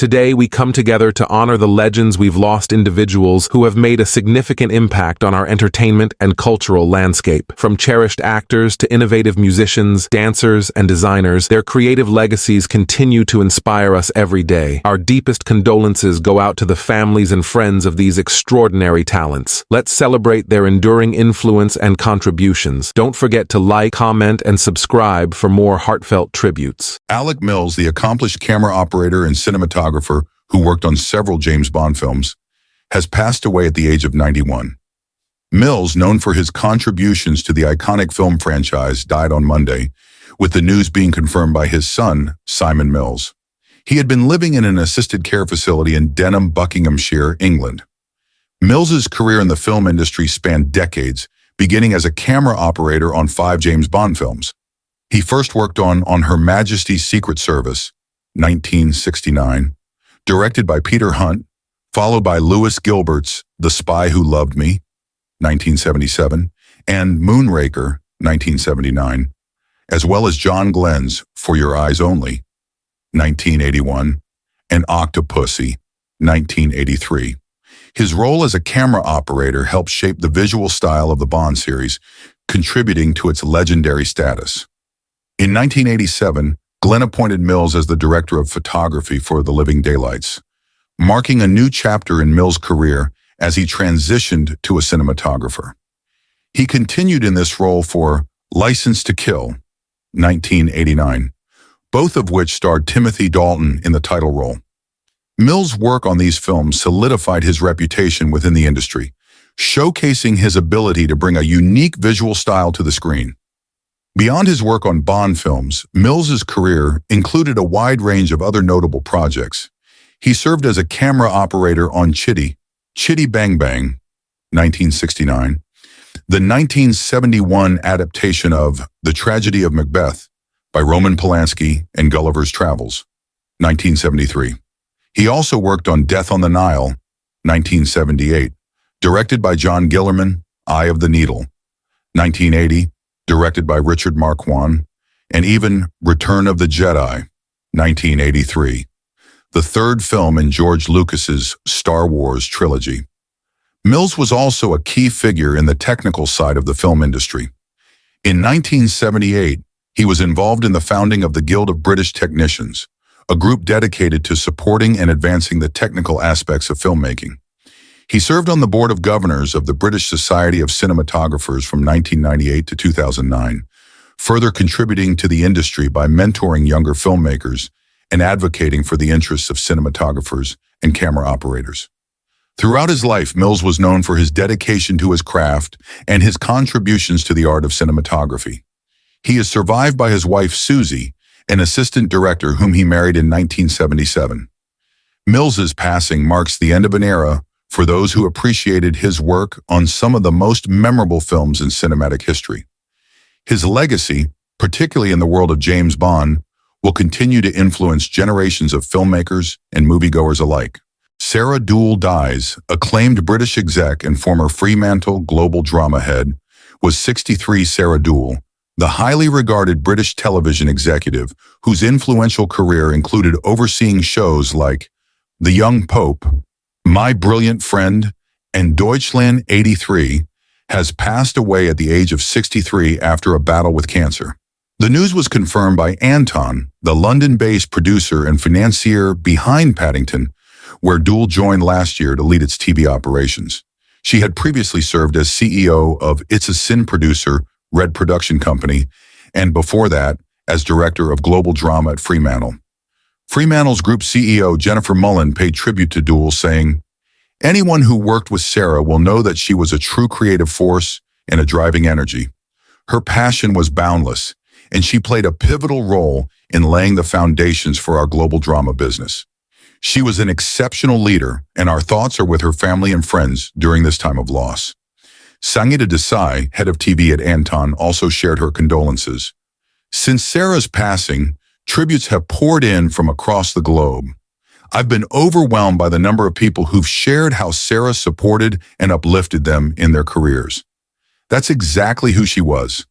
Today, we come together to honor the legends we've lost, individuals who have made a significant impact on our entertainment and cultural landscape. From cherished actors to innovative musicians, dancers, and designers, their creative legacies continue to inspire us every day. Our deepest condolences go out to the families and friends of these extraordinary talents. Let's celebrate their enduring influence and contributions. Don't forget to like, comment, and subscribe for more heartfelt tributes. Alec Mills, the accomplished camera operator and cinematographer who worked on several James Bond films, has passed away at the age of 91. Mills, known for his contributions to the iconic film franchise, died on Monday, with the news being confirmed by his son, Simon Mills. He had been living in an assisted care facility in Denham, Buckinghamshire, England. Mills's career in the film industry spanned decades, beginning as a camera operator on 5 James Bond films. He first worked on Her Majesty's Secret Service, 1969, directed by Peter Hunt, followed by Lewis Gilbert's The Spy Who Loved Me, 1977, and Moonraker, 1979, as well as John Glenn's For Your Eyes Only, 1981, and Octopussy, 1983. His role as a camera operator helped shape the visual style of the Bond series, contributing to its legendary status. In 1987, Glenn appointed Mills as the director of photography for The Living Daylights, marking a new chapter in Mills' career as he transitioned to a cinematographer. He continued in this role for License to Kill, 1989, both of which starred Timothy Dalton in the title role. Mills' work on these films solidified his reputation within the industry, showcasing his ability to bring a unique visual style to the screen. Beyond his work on Bond films, Mills's career included a wide range of other notable projects. He served as a camera operator on Chitty Bang Bang, 1969, the 1971 adaptation of The Tragedy of Macbeth by Roman Polanski and Gulliver's Travels, 1973. He also worked on Death on the Nile, 1978, directed by John Guillermin, Eye of the Needle, 1980, directed by Richard Marquand, and even Return of the Jedi, 1983, the third film in George Lucas's Star Wars trilogy. Mills was also a key figure in the technical side of the film industry. In 1978, he was involved in the founding of the Guild of British Technicians, a group dedicated to supporting and advancing the technical aspects of filmmaking. He served on the Board of Governors of the British Society of Cinematographers from 1998 to 2009, further contributing to the industry by mentoring younger filmmakers and advocating for the interests of cinematographers and camera operators. Throughout his life, Mills was known for his dedication to his craft and his contributions to the art of cinematography. He is survived by his wife, Susie, an assistant director whom he married in 1977. Mills's passing marks the end of an era for those who appreciated his work on some of the most memorable films in cinematic history. His legacy, particularly in the world of James Bond, will continue to influence generations of filmmakers and moviegoers alike. Sarah Doole dies, acclaimed British exec and former Fremantle global drama head, was 63. Sarah Doole, the highly regarded British television executive whose influential career included overseeing shows like The Young Pope, My Brilliant Friend, and Deutschland 83, has passed away at the age of 63 after a battle with cancer. The news was confirmed by Anton, the London-based producer and financier behind Paddington, where Doole joined last year to lead its TV operations. She had previously served as CEO of It's a Sin producer, Red Production Company, and before that, as director of global drama at Fremantle. Fremantle's group CEO Jennifer Mullen paid tribute to Doole, saying, "Anyone who worked with Sarah will know that she was a true creative force and a driving energy. Her passion was boundless, and she played a pivotal role in laying the foundations for our global drama business. She was an exceptional leader, and our thoughts are with her family and friends during this time of loss." Sangeeta Desai, head of TV at Anton, also shared her condolences. "Since Sarah's passing, tributes have poured in from across the globe. I've been overwhelmed by the number of people who've shared how Sarah supported and uplifted them in their careers. That's exactly who she was,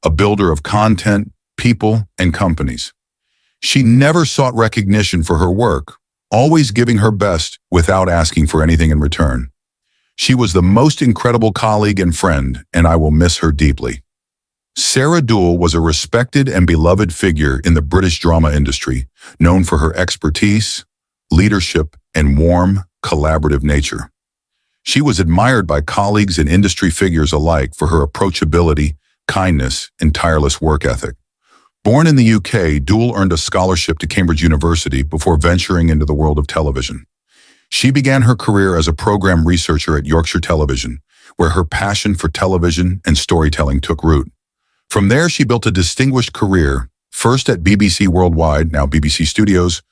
a builder of content, people, and companies. She never sought recognition for her work, always giving her best without asking for anything in return. She was the most incredible colleague and friend, and I will miss her deeply. Sarah Doole was a respected and beloved figure in the British drama industry, known for her expertise, leadership, and warm, collaborative nature. She was admired by colleagues and industry figures alike for her approachability, kindness, and tireless work ethic. Born in the UK, Doole earned a scholarship to Cambridge University before venturing into the world of television. She began her career as a program researcher at Yorkshire Television, where her passion for television and storytelling took root. From there, she built a distinguished career, first at BBC Worldwide, now BBC Studios,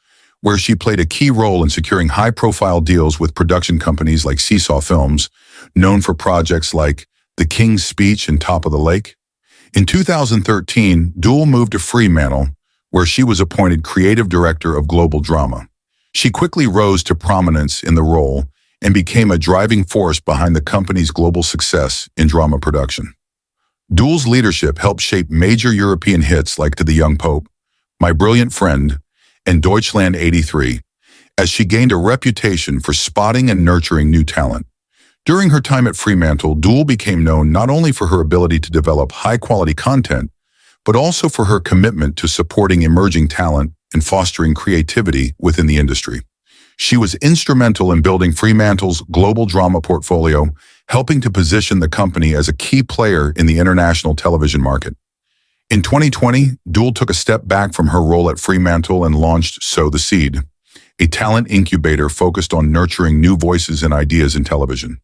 where she played a key role in securing high-profile deals with production companies like Seesaw Films, known for projects like The King's Speech and Top of the Lake. In 2013, Doole moved to Fremantle, where she was appointed Creative Director of Global Drama. She quickly rose to prominence in the role and became a driving force behind the company's global success in drama production. Doole's leadership helped shape major European hits like To the Young Pope, My Brilliant Friend, and Deutschland 83, as she gained a reputation for spotting and nurturing new talent. During her time at Fremantle, Doole became known not only for her ability to develop high-quality content, but also for her commitment to supporting emerging talent and fostering creativity within the industry. She was instrumental in building Fremantle's global drama portfolio, helping to position the company as a key player in the international television market. In 2020, Doole took a step back from her role at Fremantle and launched Sow the Seed, a talent incubator focused on nurturing new voices and ideas in television.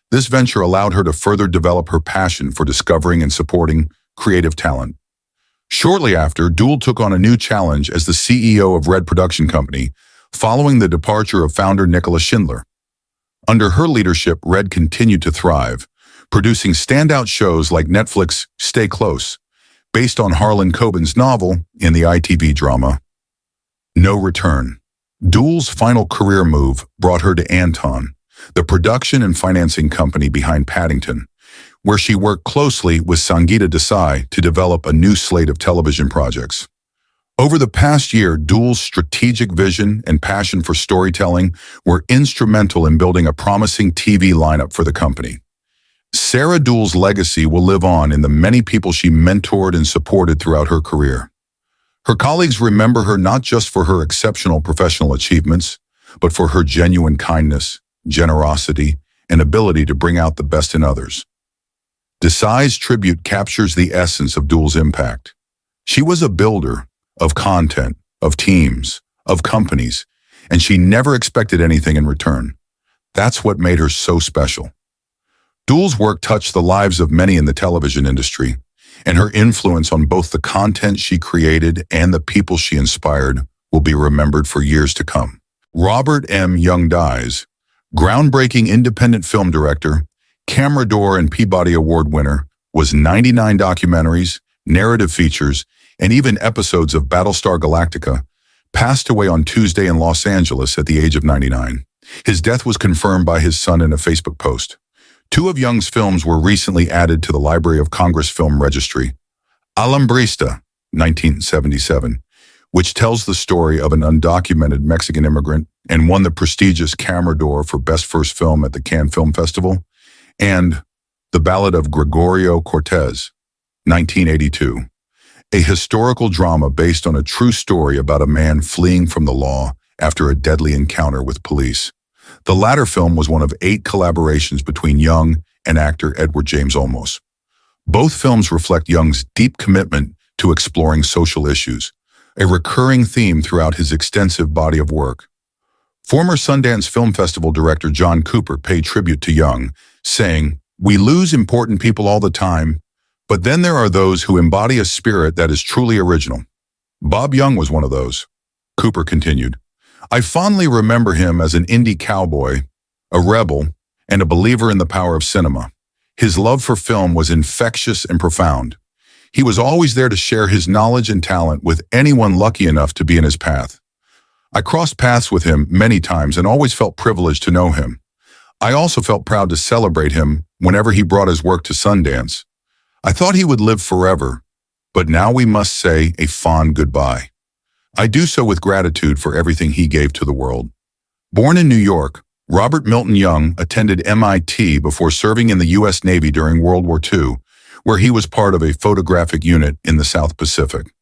This venture allowed her to further develop her passion for discovering and supporting creative talent. Shortly after, Doole took on a new challenge as the CEO of Red Production Company, following the departure of founder Nicholas Schindler. Under her leadership, Red continued to thrive, producing standout shows like Netflix's Stay Close, based on Harlan Coben's novel, and the ITV drama No Return. Doole's final career move brought her to Anton, the production and financing company behind Paddington, where she worked closely with Sangeeta Desai to develop a new slate of television projects. Over the past year, Doole's strategic vision and passion for storytelling were instrumental in building a promising TV lineup for the company. Sarah Doole's legacy will live on in the many people she mentored and supported throughout her career. Her colleagues remember her not just for her exceptional professional achievements, but for her genuine kindness, generosity, and ability to bring out the best in others. Desai's tribute captures the essence of Doole's impact. She was a builder of content, of teams, of companies, and she never expected anything in return. That's what made her so special. Doole's work touched the lives of many in the television industry, and her influence on both the content she created and the people she inspired will be remembered for years to come. Robert M. Young dies, groundbreaking independent film director, Camera d'Or and Peabody Award winner, was 99 documentaries, narrative features, and even episodes of Battlestar Galactica, passed away on Tuesday in Los Angeles at the age of 99. His death was confirmed by his son in a Facebook post. Two of Young's films were recently added to the Library of Congress Film Registry. Alambrista, 1977, which tells the story of an undocumented Mexican immigrant and won the prestigious Camera d'Or for Best First Film at the Cannes Film Festival, and The Ballad of Gregorio Cortez, 1982, a historical drama based on a true story about a man fleeing from the law after a deadly encounter with police. The latter film was one of 8 collaborations between Young and actor Edward James Olmos. Both films reflect Young's deep commitment to exploring social issues, a recurring theme throughout his extensive body of work. Former Sundance Film Festival director John Cooper paid tribute to Young, saying, "We lose important people all the time, but then there are those who embody a spirit that is truly original. Bob Young was one of those." Cooper continued, "I fondly remember him as an indie cowboy, a rebel, and a believer in the power of cinema. His love for film was infectious and profound. He was always there to share his knowledge and talent with anyone lucky enough to be in his path. I crossed paths with him many times and always felt privileged to know him. I also felt proud to celebrate him whenever he brought his work to Sundance. I thought he would live forever, but now we must say a fond goodbye. I do so with gratitude for everything he gave to the world. Born in New York, Robert Milton Young attended MIT before serving in the U.S. Navy during World War II, where he was part of a photographic unit in the South Pacific.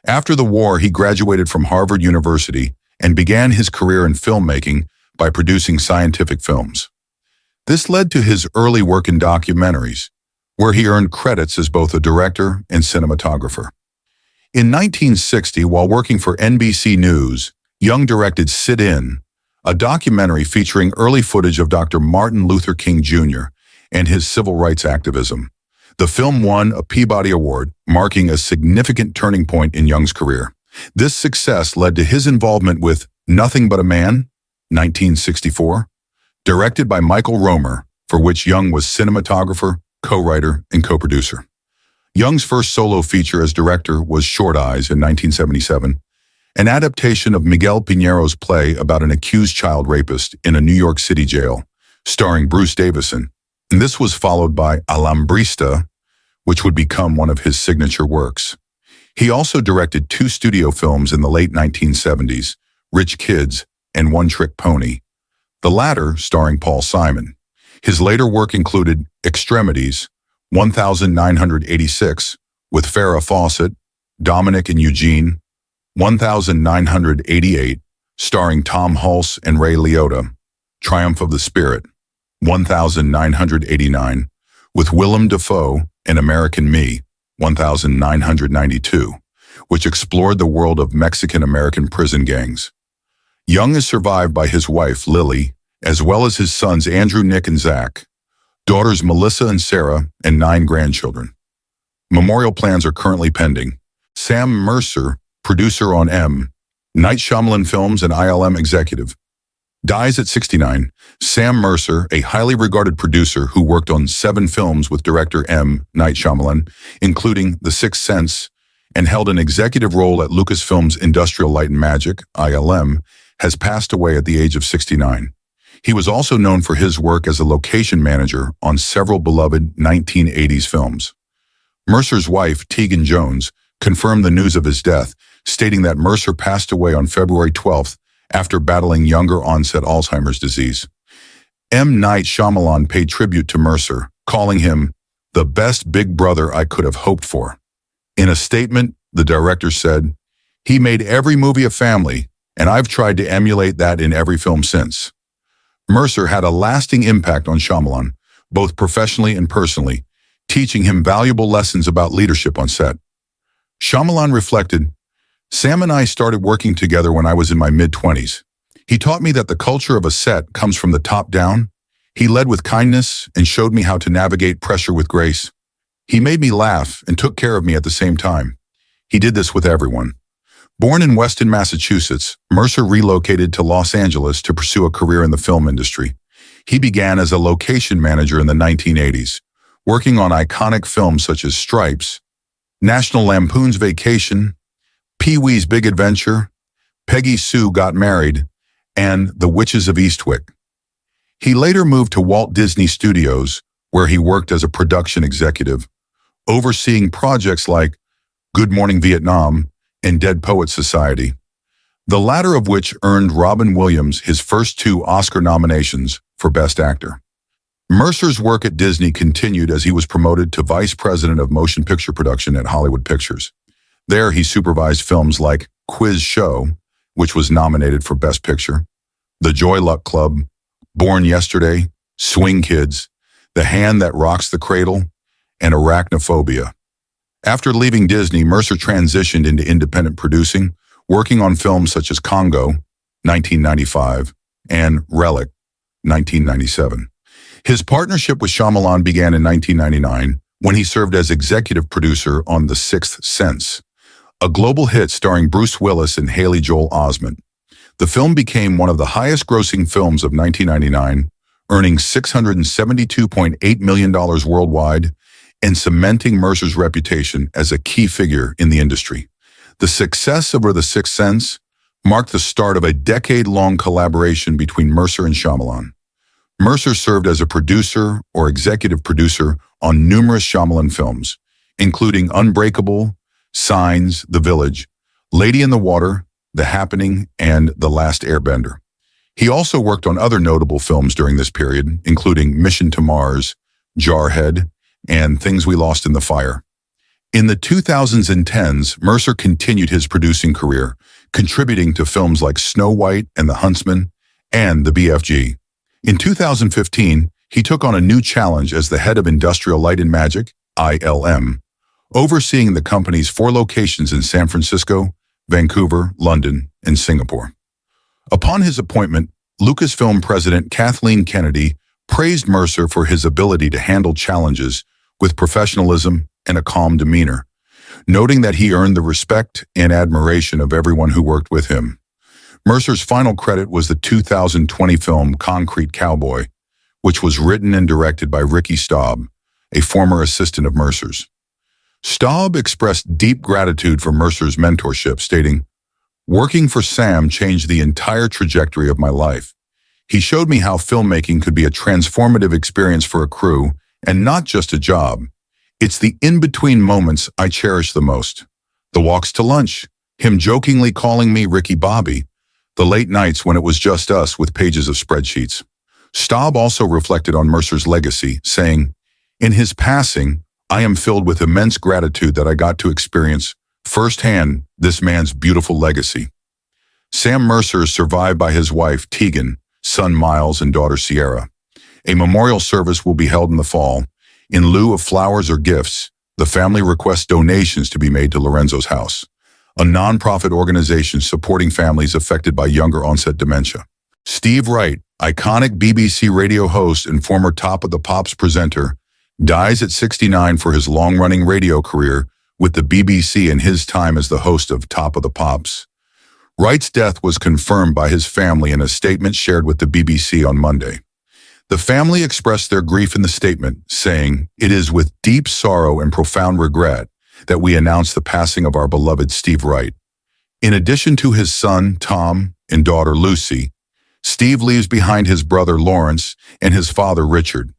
After the war, he graduated from Harvard University and began his career in filmmaking by producing scientific films. This led to his early work in documentaries, where he earned credits as both a director and cinematographer. In 1960, while working for NBC News, Young directed Sit In, a documentary featuring early footage of Dr. Martin Luther King Jr. and his civil rights activism. The film won a Peabody Award, marking a significant turning point in Young's career. This success led to his involvement with Nothing But a Man, 1964, directed by Michael Romer, for which Young was cinematographer, co-writer, and co-producer. Young's first solo feature as director was Short Eyes in 1977, an adaptation of Miguel Piñero's play about an accused child rapist in a New York City jail, starring Bruce Davison. And this was followed by Alambrista, which would become one of his signature works. He also directed 2 studio films in the late 1970s, Rich Kids and One Trick Pony, the latter starring Paul Simon. His later work included Extremities, 1986, with Farrah Fawcett, Dominic and Eugene, 1988, starring Tom Hulce and Ray Liotta, Triumph of the Spirit, 1989, with Willem Dafoe and American Me, 1992, which explored the world of Mexican-American prison gangs. Young is survived by his wife, Lily, as well as his sons Andrew, Nick, and Zach, daughters Melissa and Sarah, and 9 grandchildren. Memorial plans are currently pending. Sam Mercer, producer on Night Shyamalan Films and ILM executive, dies at 69. Sam Mercer, a highly regarded producer who worked on 7 films with director Night Shyamalan, including The Sixth Sense, and held an executive role at Lucasfilm's Industrial Light and Magic, ILM, has passed away at the age of 69. He was also known for his work as a location manager on several beloved 1980s films. Mercer's wife, Tegan Jones, confirmed the news of his death, stating that Mercer passed away on February 12th after battling younger onset Alzheimer's disease. M. Night Shyamalan paid tribute to Mercer, calling him the best big brother I could have hoped for. In a statement, the director said, "He made every movie a family, and I've tried to emulate that in every film since." Mercer had a lasting impact on Shyamalan, both professionally and personally, teaching him valuable lessons about leadership on set. Shyamalan reflected, "Sam and I started working together when I was in my mid-20s. He taught me that the culture of a set comes from the top down. He led with kindness and showed me how to navigate pressure with grace. He made me laugh and took care of me at the same time. He did this with everyone." Born in Weston, Massachusetts, Mercer relocated to Los Angeles to pursue a career in the film industry. He began as a location manager in the 1980s, working on iconic films such as Stripes, National Lampoon's Vacation, Pee-wee's Big Adventure, Peggy Sue Got Married, and The Witches of Eastwick. He later moved to Walt Disney Studios, where he worked as a production executive, overseeing projects like Good Morning Vietnam and Dead Poets Society, the latter of which earned Robin Williams his first 2 Oscar nominations for Best Actor. Mercer's work at Disney continued as he was promoted to Vice President of Motion Picture Production at Hollywood Pictures. There, he supervised films like Quiz Show, which was nominated for Best Picture, The Joy Luck Club, Born Yesterday, Swing Kids, The Hand That Rocks the Cradle, and Arachnophobia. After leaving Disney, Mercer transitioned into independent producing, working on films such as Congo, 1995, and Relic, 1997. His partnership with Shyamalan began in 1999 when he served as executive producer on The Sixth Sense, a global hit starring Bruce Willis and Haley Joel Osment. The film became one of the highest-grossing films of 1999, earning $672.8 million worldwide and cementing Mercer's reputation as a key figure in the industry. The success of The Sixth Sense marked the start of a decade-long collaboration between Mercer and Shyamalan. Mercer served as a producer or executive producer on numerous Shyamalan films, including Unbreakable, Signs, The Village, Lady in the Water, The Happening, and The Last Airbender. He also worked on other notable films during this period, including Mission to Mars, Jarhead, and Things We Lost in the Fire. In the 2000s and 10s, Mercer continued his producing career, contributing to films like Snow White and the Huntsman and the BFG. In 2015, he took on a new challenge as the head of Industrial Light and Magic, ILM, overseeing the company's 4 locations in San Francisco, Vancouver, London, and Singapore. Upon his appointment, Lucasfilm president Kathleen Kennedy praised Mercer for his ability to handle challenges with professionalism and a calm demeanor, noting that he earned the respect and admiration of everyone who worked with him. Mercer's final credit was the 2020 film Concrete Cowboy, which was written and directed by Ricky Staub, a former assistant of Mercer's. Staub expressed deep gratitude for Mercer's mentorship, stating, "Working for Sam changed the entire trajectory of my life. He showed me how filmmaking could be a transformative experience for a crew and not just a job. It's the in-between moments I cherish the most. The walks to lunch, him jokingly calling me Ricky Bobby, the late nights when it was just us with pages of spreadsheets." Staub also reflected on Mercer's legacy, saying, "In his passing, I am filled with immense gratitude that I got to experience firsthand this man's beautiful legacy." Sam Mercer is survived by his wife, Tegan, son Miles, and daughter Sierra. A memorial service will be held in the fall. In lieu of flowers or gifts, the family requests donations to be made to Lorenzo's House, a nonprofit organization supporting families affected by younger onset dementia. Steve Wright, iconic BBC radio host and former Top of the Pops presenter, dies at 69 for his long-running radio career with the BBC and his time as the host of Top of the Pops. Wright's death was confirmed by his family in a statement shared with the BBC on Monday. The family expressed their grief in the statement, saying, "It is with deep sorrow and profound regret that we announce the passing of our beloved Steve Wright." In addition to his son, Tom, and daughter, Lucy, Steve leaves behind his brother, Lawrence, and his father, Richard.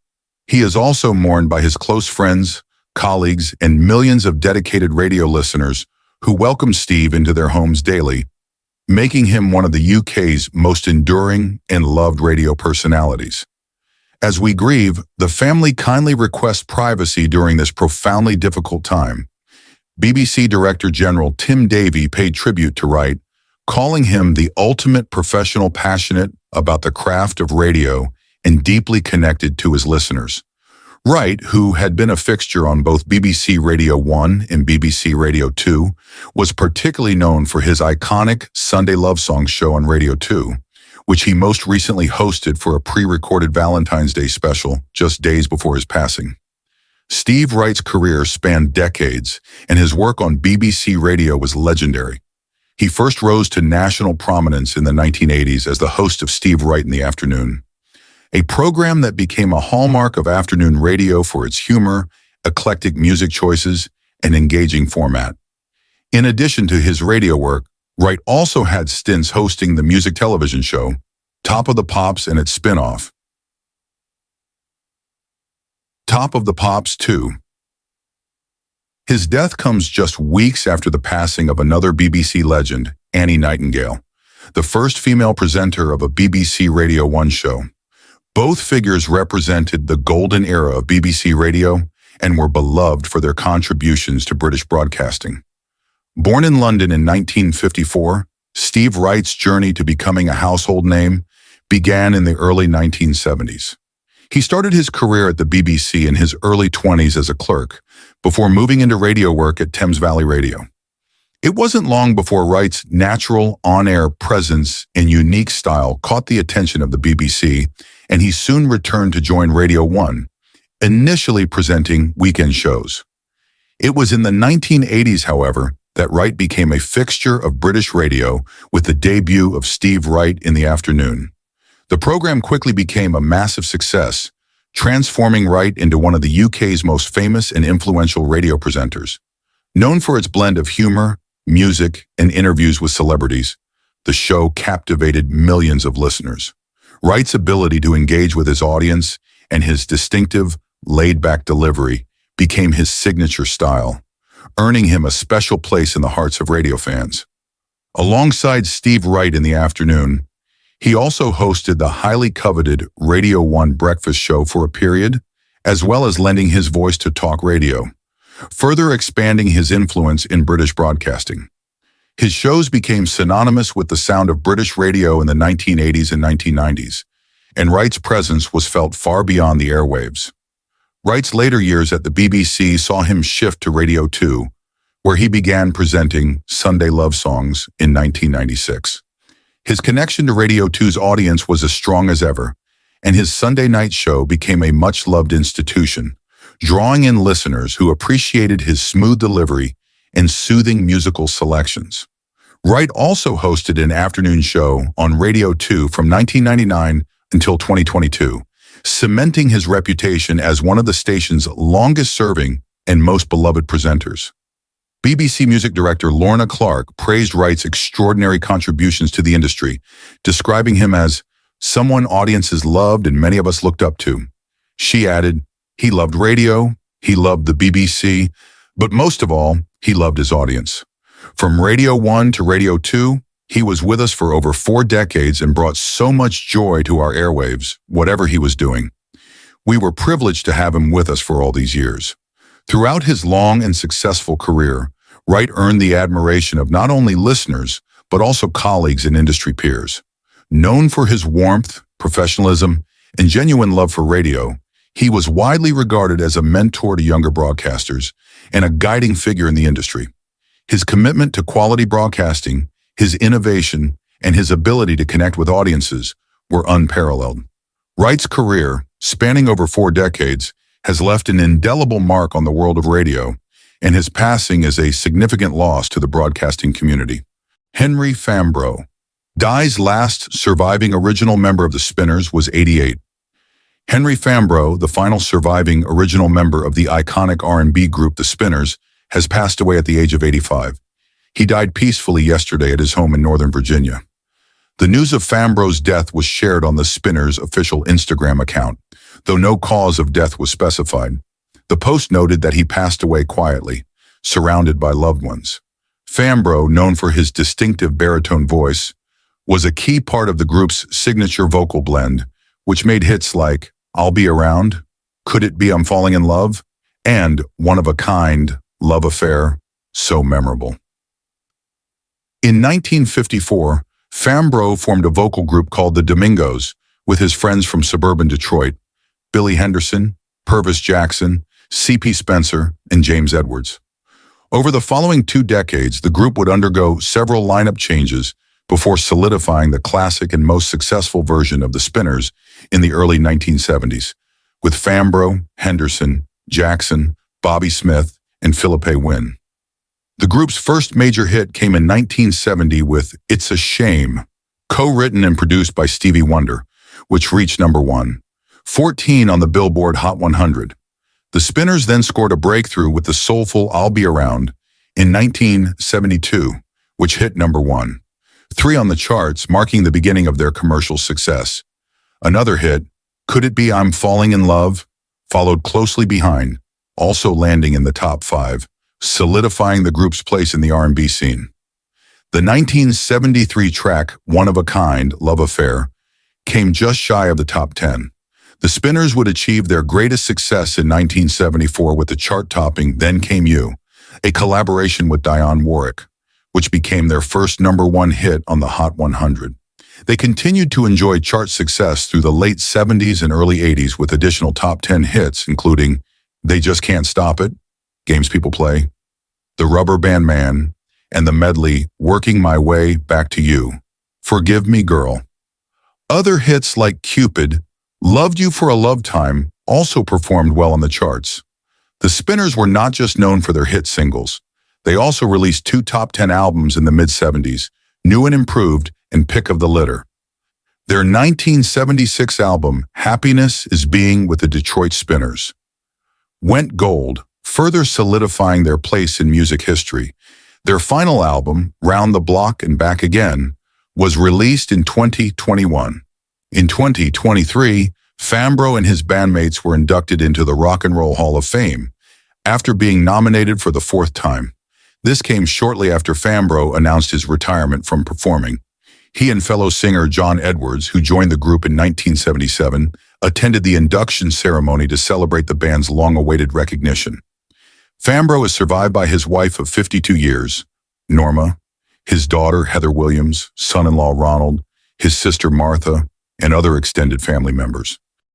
He is also mourned by his close friends, colleagues, and millions of dedicated radio listeners who welcome Steve into their homes daily, making him one of the UK's most enduring and loved radio personalities. As we grieve, the family kindly requests privacy during this profoundly difficult time. BBC Director General Tim Davie paid tribute to Wright, calling him the ultimate professional, passionate about the craft of radio and deeply connected to his listeners. Wright, who had been a fixture on both BBC Radio 1 and BBC Radio 2, was particularly known for his iconic Sunday Love Song show on Radio 2, which he most recently hosted for a pre-recorded Valentine's Day special just days before his passing. Steve Wright's career spanned decades, and his work on BBC Radio was legendary. He first rose to national prominence in the 1980s as the host of Steve Wright in the Afternoon, a program that became a hallmark of afternoon radio for its humor, eclectic music choices, and engaging format. In addition to his radio work, Wright also had stints hosting the music television show, Top of the Pops, and its spin-off, Top of the Pops 2. His death comes just weeks after the passing of another BBC legend, Annie Nightingale, the first female presenter of a BBC Radio 1 show. Both figures represented the golden era of BBC Radio and were beloved for their contributions to British broadcasting. Born in London in 1954, Steve Wright's journey to becoming a household name began in the early 1970s. He started his career at the BBC in his early 20s as a clerk, before moving into radio work at Thames Valley Radio. It wasn't long before Wright's natural on-air presence and unique style caught the attention of the BBC, and he soon returned to join Radio 1, initially presenting weekend shows. It was in the 1980s, however, that Wright became a fixture of British radio with the debut of Steve Wright in the Afternoon. The program quickly became a massive success, transforming Wright into one of the UK's most famous and influential radio presenters. Known for its blend of humor, music, and interviews with celebrities, the show captivated millions of listeners. Wright's ability to engage with his audience and his distinctive, laid-back delivery became his signature style, earning him a special place in the hearts of radio fans. Alongside Steve Wright in the afternoon, he also hosted the highly coveted Radio 1 breakfast show for a period, as well as lending his voice to talk radio, further expanding his influence in British broadcasting. His shows became synonymous with the sound of British radio in the 1980s and 1990s, and Wright's presence was felt far beyond the airwaves. Wright's later years at the BBC saw him shift to Radio 2, where he began presenting Sunday Love Songs in 1996. His connection to Radio 2's audience was as strong as ever, and his Sunday night show became a much-loved institution, drawing in listeners who appreciated his smooth delivery and soothing musical selections. Wright also hosted an afternoon show on Radio 2 from 1999 until 2022, cementing his reputation as one of the station's longest-serving and most beloved presenters. BBC music director Lorna Clark praised Wright's extraordinary contributions to the industry, describing him as someone audiences loved and many of us looked up to. She added, he loved radio, he loved the BBC, but most of all, he loved his audience. From Radio 1 to Radio 2, he was with us for over 4 decades and brought so much joy to our airwaves, whatever he was doing. We were privileged to have him with us for all these years. Throughout his long and successful career, Wright earned the admiration of not only listeners, but also colleagues and industry peers. Known for his warmth, professionalism, and genuine love for radio, he was widely regarded as a mentor to younger broadcasters and a guiding figure in the industry. His commitment to quality broadcasting, his innovation, and his ability to connect with audiences were unparalleled. Wright's career, spanning over 4 decades, has left an indelible mark on the world of radio, and his passing is a significant loss to the broadcasting community. Henry Fambro. Di's last surviving original member of the Spinners was 88. Henry Fambro, the final surviving original member of the iconic R&B group The Spinners, has passed away at the age of 85. He died peacefully yesterday at his home in Northern Virginia. The news of Fambro's death was shared on the Spinners' official Instagram account, though no cause of death was specified. The post noted that he passed away quietly, surrounded by loved ones. Fambro, known for his distinctive baritone voice, was a key part of the group's signature vocal blend, which made hits like I'll Be Around, Could It Be I'm Falling in Love, and One of a Kind, Love Affair, so memorable. In 1954, Fambro formed a vocal group called the Domingos with his friends from suburban Detroit, Billy Henderson, Purvis Jackson, C.P. Spencer, and James Edwards. Over the following 2 decades, the group would undergo several lineup changes before solidifying the classic and most successful version of the Spinners in the early 1970s, with Fambro, Henderson, Jackson, Bobby Smith, and Philip A. Wynne. The group's first major hit came in 1970 with It's a Shame, co-written and produced by Stevie Wonder, which reached number 1, 14 on the Billboard Hot 100. The Spinners then scored a breakthrough with the soulful I'll Be Around in 1972, which hit number 1, 3 on the charts, marking the beginning of their commercial success. Another hit, Could It Be I'm Falling in Love, followed closely behind, also landing in the top 5, solidifying the group's place in the R&B scene. The 1973 track One of a Kind, Love Affair, came just shy of the top 10. The Spinners would achieve their greatest success in 1974 with the chart-topping Then Came You, a collaboration with Dionne Warwick, which became their first number 1 hit on the Hot 100. They continued to enjoy chart success through the late 70s and early 80s with additional top 10 hits, including They Just Can't Stop It, Games People Play, The Rubber Band Man, and the medley Working My Way Back to You, Forgive Me Girl. Other hits like Cupid, Loved You for a Love Time also performed well on the charts. The Spinners were not just known for their hit singles. They also released 2 top 10 albums in the mid-70s, New and Improved and Pick of the Litter. Their 1976 album, Happiness is Being with the Detroit Spinners, went gold, further solidifying their place in music history. Their final album, Round the Block and Back Again, was released in 2021. In 2023, Fambro and his bandmates were inducted into the Rock and Roll Hall of Fame after being nominated for the 4th time. This came shortly after Fambro announced his retirement from performing. He and fellow singer John Edwards, who joined the group in 1977, attended the induction ceremony to celebrate the band's long-awaited recognition. Fambro is survived by his wife of 52 years, Norma, his daughter Heather Williams, son-in-law Ronald, his sister Martha, and other extended family members.